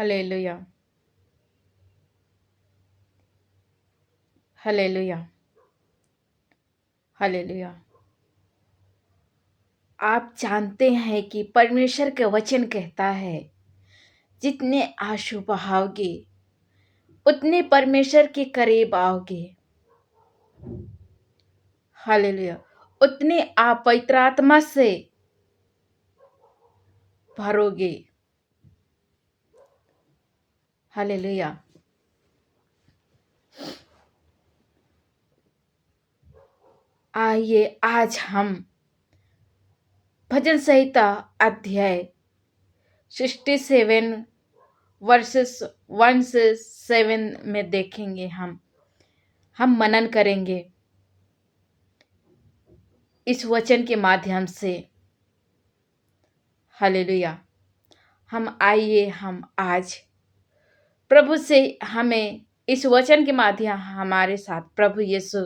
Hallelujah. Hallelujah. Hallelujah. आप जानते हैं कि परमेश्वर का वचन कहता है, जितने आंसू बहाओगे उतने परमेश्वर के करीब आओगे। हालेलुया। उतने आप पवित्र आत्मा से भरोगे। हालेलुया। आइए आज हम भजन संहिता अध्याय 67 वर्सेस 1 से 7 में देखेंगे। हम मनन करेंगे इस वचन के माध्यम से। हालेलुया। हम आज प्रभु से हमें इस वचन के माध्यम हमारे साथ प्रभु यीशु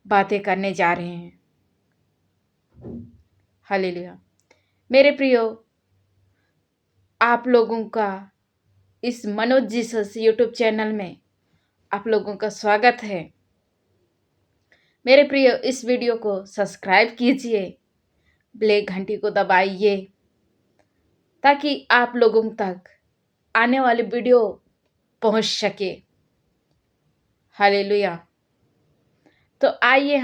बातें करने जा रहे हैं। हालेलुया। मेरे प्रियो, आप लोगों का इस मनोज जीसस यूट्यूब चैनल में आप लोगों का स्वागत है। मेरे प्रियो, इस वीडियो को सब्सक्राइब कीजिए, ब्लैक घंटी को दबाइए, ताकि आप लोगों तक आने वाली वीडियो पहुंच सके। हालेलुया। तो आइए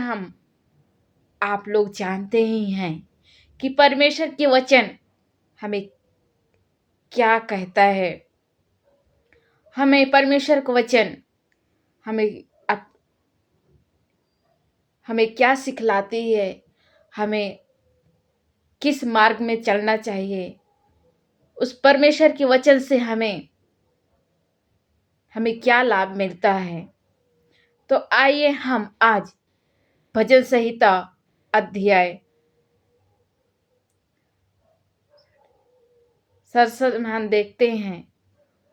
आप लोग जानते ही हैं कि परमेश्वर के वचन हमें क्या कहता है। हमें परमेश्वर का वचन हमें क्या सिखलाती है, हमें किस मार्ग में चलना चाहिए। उस परमेश्वर के वचन से हमें क्या लाभ मिलता है। तो आइए हम आज भजन संहिता अध्याय 67 में हम देखते हैं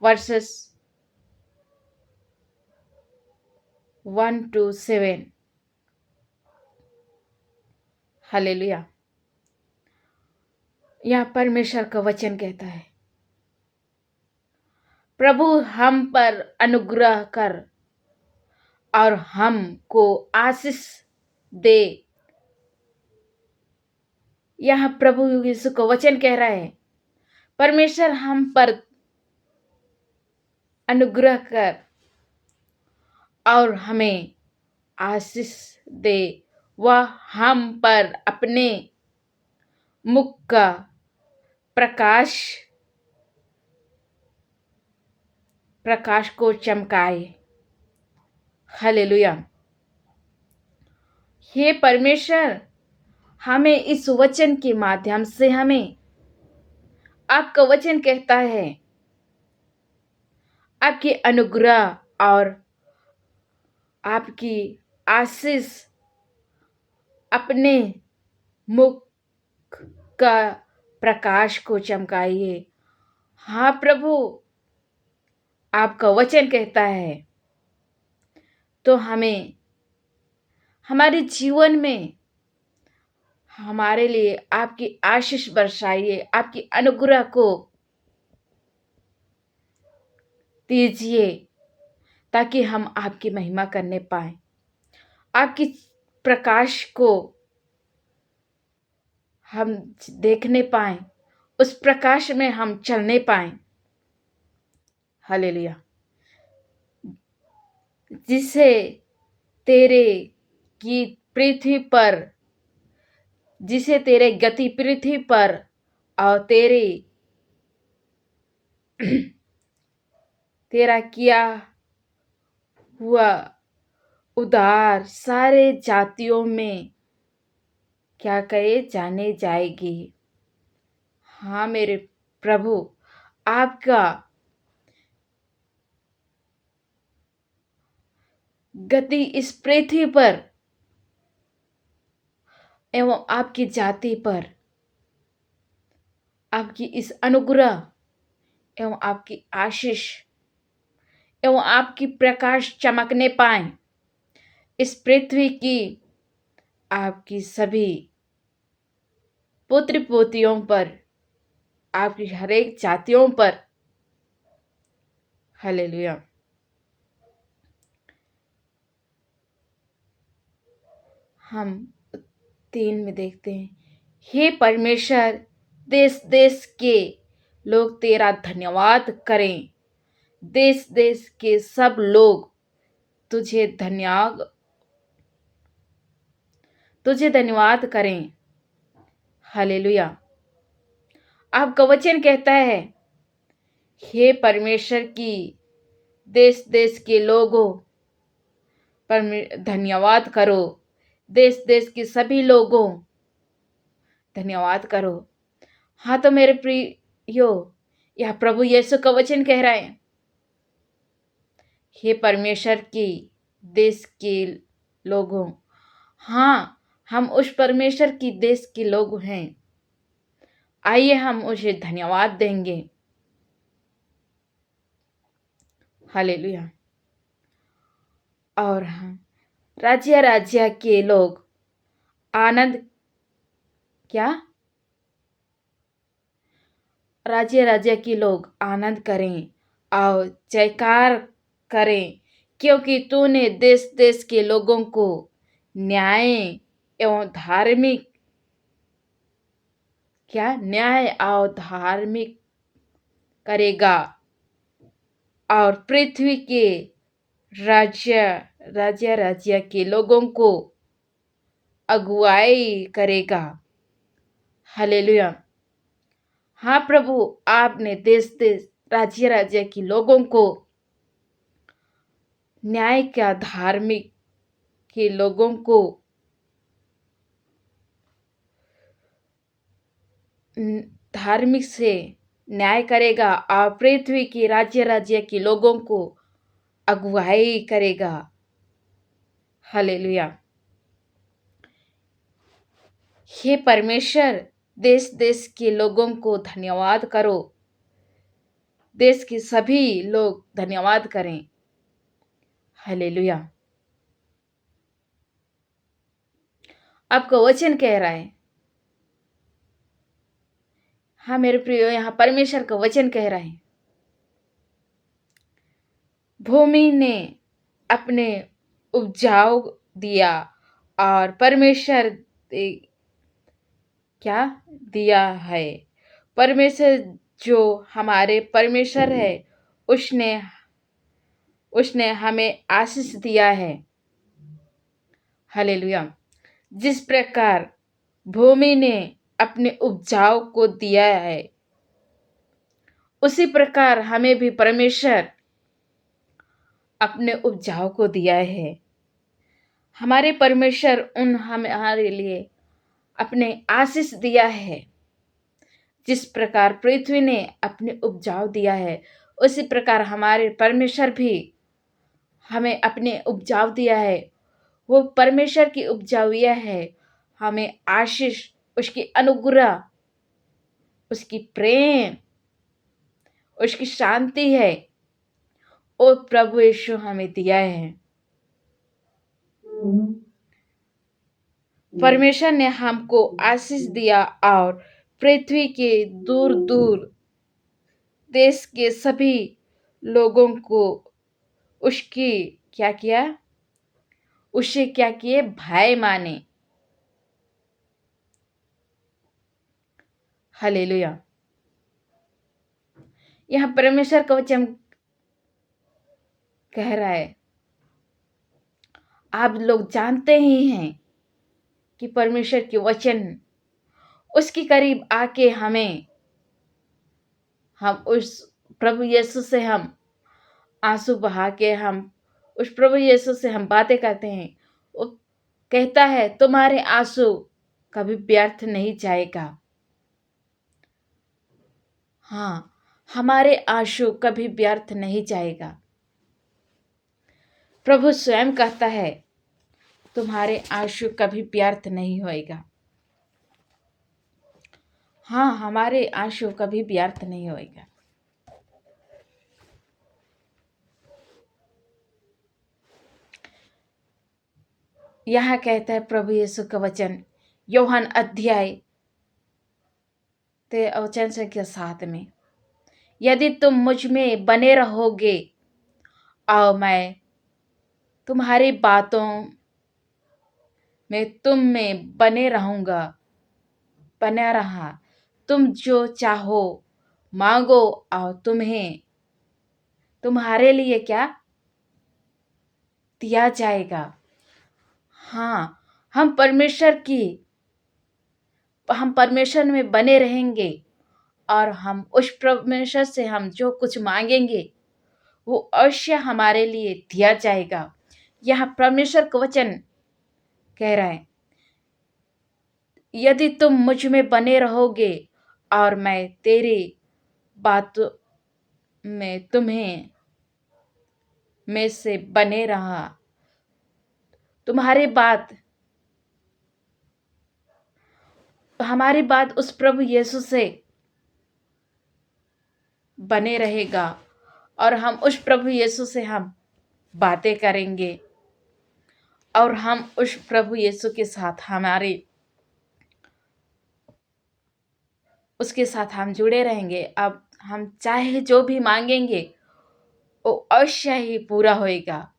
वर्सेस 1 to 7। हालेलुया। यह परमेश्वर का वचन कहता है, प्रभु हम पर अनुग्रह कर और हमको आशीष दे। यह प्रभु यीशु का वचन कह रहा है, परमेश्वर हम पर अनुग्रह कर और हमें आशीष दे। वह हम पर अपने मुख का प्रकाश को चमकाए। हालेलुया। हे परमेश्वर, हमें इस वचन के माध्यम से आपका वचन कहता है, आपकी अनुग्रह और आपकी आशीष अपने मुख का प्रकाश को चमकाइए। हाँ प्रभु, आपका वचन कहता है, तो हमें हमारे जीवन में हमारे लिए आपकी आशीष बरसाइए, आपकी अनुग्रह को दीजिए, ताकि हम आपकी महिमा करने पाए, आपकी प्रकाश को हम देखने पाए, उस प्रकाश में हम चलने पाए। हालेलुया। जिसे तेरे गति पृथ्वी पर और तेरा किया हुआ उद्धार सारे जातियों में क्या कहे जाने जाएगी। हाँ मेरे प्रभु, आपका गति इस पृथ्वी पर एवं आपकी जाति पर, आपकी इस अनुग्रह एवं आपकी आशीष एवं आपकी प्रकाश चमकने पाए। इस पृथ्वी की आपकी सभी पुत्र पोतियों पर, आपकी हर एक जातियों पर हालेलुया। हम 3 में देखते हैं, हे परमेश्वर, देश देश के लोग तेरा धन्यवाद करें। देश देश के सब लोग तुझे धन्यवाद करें। हालेलुया। आपका वचन कहता है, हे परमेश्वर की देश देश के लोगों धन्यवाद करो। देश देश के सभी लोगों धन्यवाद करो। हाँ तो मेरे प्रियो, यह प्रभु यीशु का वचन कह रहा है, हे परमेश्वर की देश के लोगों। हाँ, हम उस परमेश्वर की देश के लोग हैं। आइए हम उसे धन्यवाद देंगे। हालेलुया। और हम राज्य राज्य के लोग आनंद राज्य राज्य के लोग आनंद करें और जयकार करें, क्योंकि तूने देश देश के लोगों को न्याय एवं धार्मिक करेगा और पृथ्वी के राज्य के लोगों को अगुवाई करेगा। हालेलुया। हाँ प्रभु, आपने देश देश राज्य राज्य के लोगों को न्याय का, धार्मिक के लोगों को धार्मिक से न्याय करेगा और पृथ्वी के राज्य राज्य के लोगों को अगुवाई करेगा। हालेलुया। हे परमेश्वर, देश देश के लोगों को धन्यवाद करो। देश के सभी लोग धन्यवाद करें। हालेलुया। आपका वचन कह रहा है, हाँ मेरे प्रियो, यहाँ परमेश्वर का वचन कह रहा है, भूमि ने अपने उपजाऊ दिया और परमेश्वर क्या दिया है। परमेश्वर जो हमारे परमेश्वर है, उसने हमें आशीष दिया है। हालेलुया। जिस प्रकार भूमि ने अपने उपजाऊ को दिया है, उसी प्रकार हमें भी परमेश्वर अपने उपजाऊ को दिया है। हमारे परमेश्वर हमारे लिए अपने आशीष दिया है। जिस प्रकार पृथ्वी ने अपने उपजाऊ दिया है, उसी प्रकार हमारे परमेश्वर भी हमें अपने उपजाऊ दिया है। वो परमेश्वर की उपजाऊ यह है, हमें आशीष, उसकी अनुग्रह, उसकी प्रेम, उसकी शांति है, और प्रभु यीशु हमें दिया है। परमेश्वर ने हमको आशीष दिया और पृथ्वी के दूर दूर देश के सभी लोगों को उसे क्या किए, भाई माने। हालेलुया। यह परमेश्वर का वचन कह रहा है, आप लोग जानते ही हैं कि परमेश्वर के वचन उसके करीब आके हम उस प्रभु यीशु से हम आंसू बहा के हम उस प्रभु यीशु से हम बातें करते हैं। वो कहता है, तुम्हारे आंसू कभी व्यर्थ नहीं जाएगा। हाँ, हमारे आंसू कभी व्यर्थ नहीं जाएगा। प्रभु स्वयं कहता है, तुम्हारे आंसू कभी व्यर्थ नहीं होएगा। हाँ, हमारे आंसू कभी व्यर्थ नहीं होएगा। यहाँ कहता है प्रभु यीशु का वचन, यूहन्ना अध्याय 3 वचन संख्या 7 में, यदि तुम मुझ में बने रहोगे और मैं तुम्हारी बातों में तुम में बने रहूँगा, बना रहा। तुम जो चाहो मांगो और तुम्हें तुम्हारे लिए क्या दिया जाएगा। हाँ, हम परमेश्वर में बने रहेंगे और हम उस परमेश्वर से हम जो कुछ मांगेंगे वो अवश्य हमारे लिए दिया जाएगा। यह परमेश्वर का वचन कह रहा है, यदि तुम मुझ में बने रहोगे और मैं तेरी बात में तुम्हें में से बने रहा, तुम्हारी बात हमारी बात उस प्रभु यीशु से बने रहेगा और हम उस प्रभु यीशु से हम बातें करेंगे और हम उस प्रभु यीशु के साथ उसके साथ हम जुड़े रहेंगे। अब हम चाहे जो भी मांगेंगे वो अवश्य ही पूरा होएगा।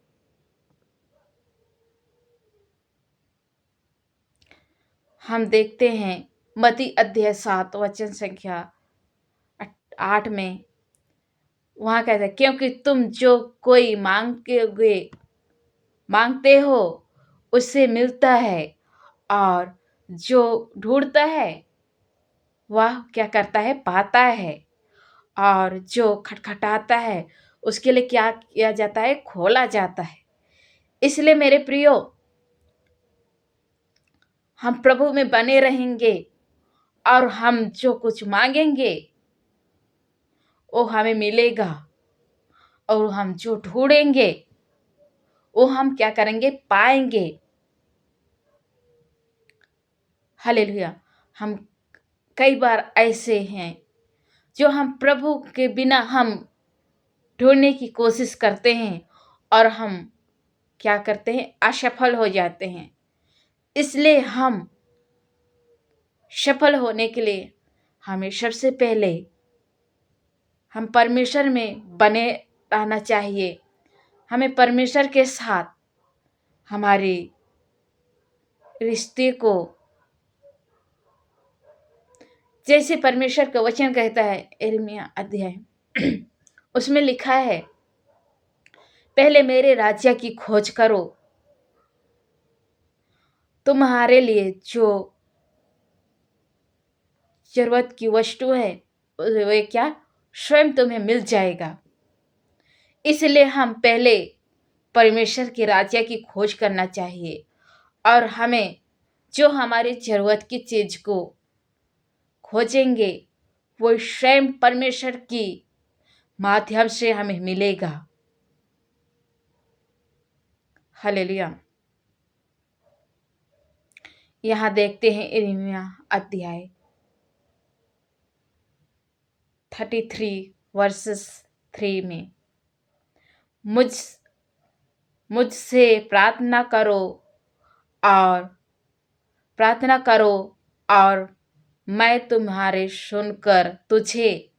हम देखते हैं मत्ती अध्याय 7 वचन संख्या 8 में वहाँ कहते हैं, क्योंकि तुम जो कोई मांगते हो उससे मिलता है और जो ढूंढता है वह क्या करता है, पाता है, और जो खटखटाता है उसके लिए क्या किया जाता है, खोला जाता है। इसलिए मेरे प्रियो, हम प्रभु में बने रहेंगे और हम जो कुछ मांगेंगे वो हमें मिलेगा और हम जो ढूंढेंगे वो हम क्या करेंगे, पाएंगे। हालेलुया। हम कई बार ऐसे हैं जो हम प्रभु के बिना हम ढूंढने की कोशिश करते हैं और हम क्या करते हैं, असफल हो जाते हैं। इसलिए हम सफल होने के लिए हमें सबसे पहले हम परमेश्वर में बने रहना चाहिए। हमें परमेश्वर के साथ हमारे रिश्ते को, जैसे परमेश्वर का वचन कहता है यिर्मयाह अध्याय उसमें लिखा है, पहले मेरे राज्य की खोज करो, तुम्हारे लिए जो जरूरत की वस्तु है वे क्या स्वयं तुम्हें मिल जाएगा। इसलिए हम पहले परमेश्वर के राज्य की खोज करना चाहिए और हमें जो हमारी जरूरत की चीज को खोजेंगे वो स्वयं परमेश्वर की माध्यम से हमें मिलेगा। हालेलुया। यहाँ देखते हैं यिर्मयाह अध्याय 33 वर्सेस 3 में, मुझसे और प्रार्थना करो और मैं तुम्हारे सुनकर तुझे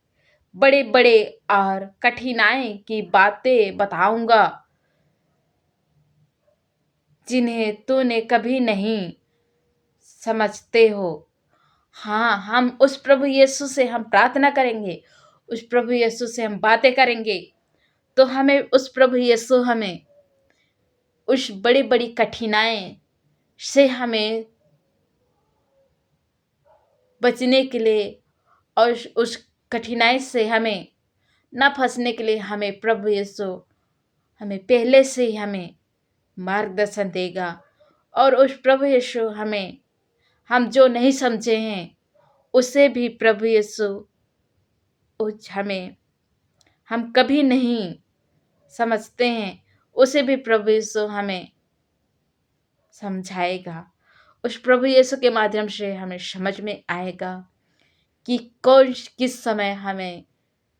बड़े बड़े और कठिनाई की बातें बताऊंगा जिन्हें तूने कभी नहीं समझते हो। हाँ, हम उस प्रभु यीशु से हम प्रार्थना करेंगे, उस प्रभु यीशु से हम बातें करेंगे तो हमें उस प्रभु यीशु हमें उस बड़ी बड़ी कठिनाई से हमें बचने के लिए और उस कठिनाई से हमें न फंसने के लिए हमें प्रभु यीशु हमें पहले से ही हमें मार्गदर्शन देगा। और उस प्रभु यीशु हमें, हम जो नहीं समझे हैं उसे भी प्रभु यीशु हमें, हम कभी नहीं समझते हैं उसे भी प्रभु यीशु हमें समझाएगा। उस प्रभु यीशु के माध्यम से हमें समझ में आएगा कि किस समय हमें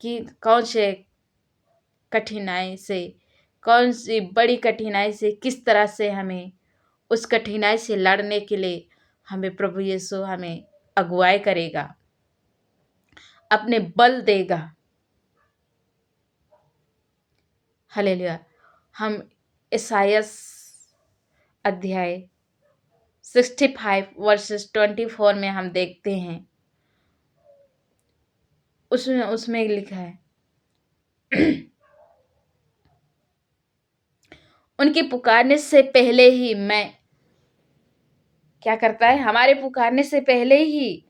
कि कौन से कठिनाई से, कौन सी बड़ी कठिनाई से किस तरह से हमें उस कठिनाई से लड़ने के लिए हमें प्रभु यीशु हमें अगुवाई करेगा, अपने बल देगा। हालेलुया। हम ईसाइयास अध्याय 65 वर्सेस 24 में हम देखते हैं, उसमें लिखा है उनके पुकारने से पहले ही मैं क्या करता है, हमारे पुकारने से पहले ही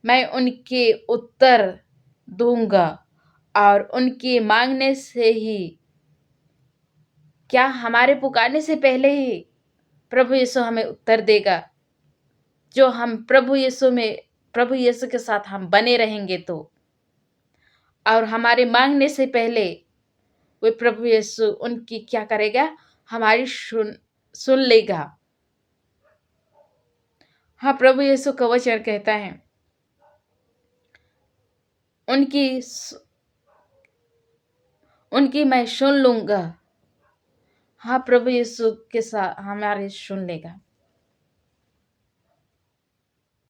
मैं उनके उत्तर दूंगा, और उनके मांगने से ही, क्या हमारे पुकारने से पहले ही प्रभु यीशु हमें उत्तर देगा। जो हम प्रभु यीशु के साथ हम बने रहेंगे तो, और हमारे मांगने से पहले वे प्रभु यीशु उनकी क्या करेगा, हमारी सुन लेगा। हाँ, प्रभु यीशु का वचन कहता है उनकी मैं सुन लूंगा। हाँ, प्रभु यीशु के साथ हमारे सुन लेगा।